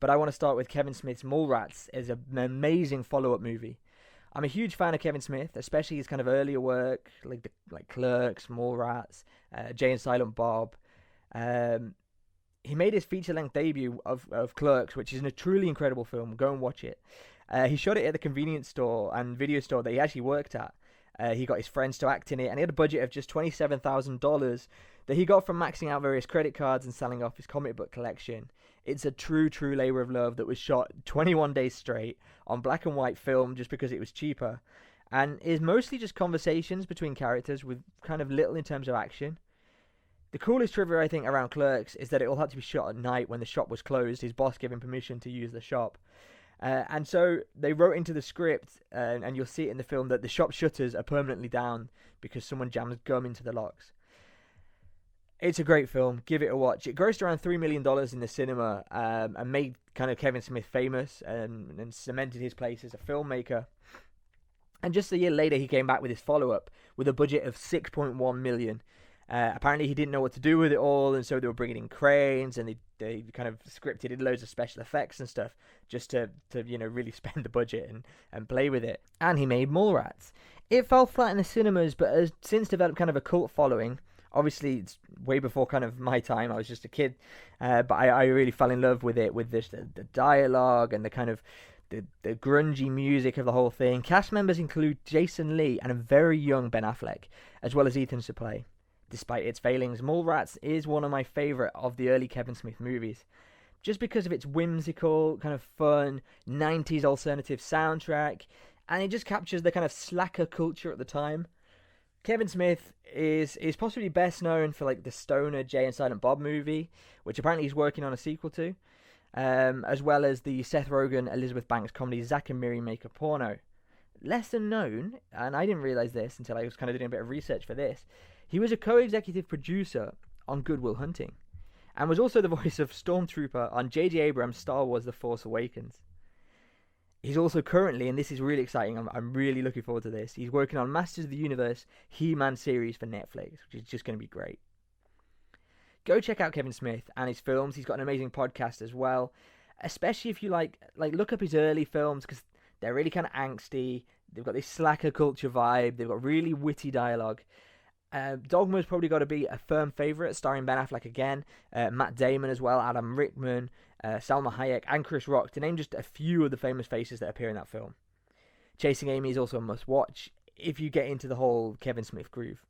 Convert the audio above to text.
but I want to start with Kevin Smith's Mallrats. Is an amazing follow-up movie. I'm a huge fan of Kevin Smith, especially his kind of earlier work, like Clerks, Mallrats, Jay and Silent Bob. Um, he made his feature-length debut of Clerks, which is a truly incredible film. Go and watch it. He shot it at the convenience store and video store that he actually worked at. He got his friends to act in it, and he had a budget of just $27,000 that he got from maxing out various credit cards and selling off his comic book collection. It's a true labor of love that was shot 21 days straight on black and white film just because it was cheaper, and is mostly just conversations between characters with kind of little in terms of action. The coolest trivia, I think, around Clerks is that it all had to be shot at night when the shop was closed, his boss giving permission to use the shop. And so they wrote into the script, and you'll see it in the film, that the shop shutters are permanently down because someone jams gum into the locks. It's a great film. Give it a watch. It grossed around $3 million in the cinema, and made kind of Kevin Smith famous, and cemented his place as a filmmaker. And just a year later, he came back with his follow-up with a budget of $6.1 million. Apparently he didn't know what to do with it all, and so they were bringing in cranes, and they kind of scripted in loads of special effects and stuff just to really spend the budget and play with it. And he made Mallrats. It fell flat in the cinemas, but has since developed kind of a cult following. Obviously, it's way before kind of my time. I was just a kid, but I really fell in love with it, with the dialogue and the kind of the grungy music of the whole thing. Cast members include Jason Lee and a very young Ben Affleck, as well as Ethan Suplee. Despite its failings, Mallrats is one of my favourite of the early Kevin Smith movies, just because of its whimsical, kind of fun, 90s alternative soundtrack, and it just captures the kind of slacker culture at the time. Kevin Smith is possibly best known for like the stoner Jay and Silent Bob movie, which apparently he's working on a sequel to, as well as the Seth Rogen, Elizabeth Banks comedy Zack and Miri Make a Porno. Lesser known, and I didn't realise this until I was kind of doing a bit of research for this, he was a co-executive producer on Good Will Hunting, and was also the voice of Stormtrooper on J.J. Abrams' Star Wars The Force Awakens. He's also currently, and this is really exciting, I'm really looking forward to this, he's working on Masters of the Universe He-Man series for Netflix, which is just going to be great. Go check out Kevin Smith and his films. He's got an amazing podcast as well, especially if you like look up his early films, because they're really kind of angsty. They've got this slacker culture vibe. They've got really witty dialogue. Dogma's probably got to be a firm favourite, starring Ben Affleck again, Matt Damon as well, Adam Rickman, Salma Hayek, and Chris Rock, to name just a few of the famous faces that appear in that film. Chasing Amy is also a must-watch if you get into the whole Kevin Smith groove.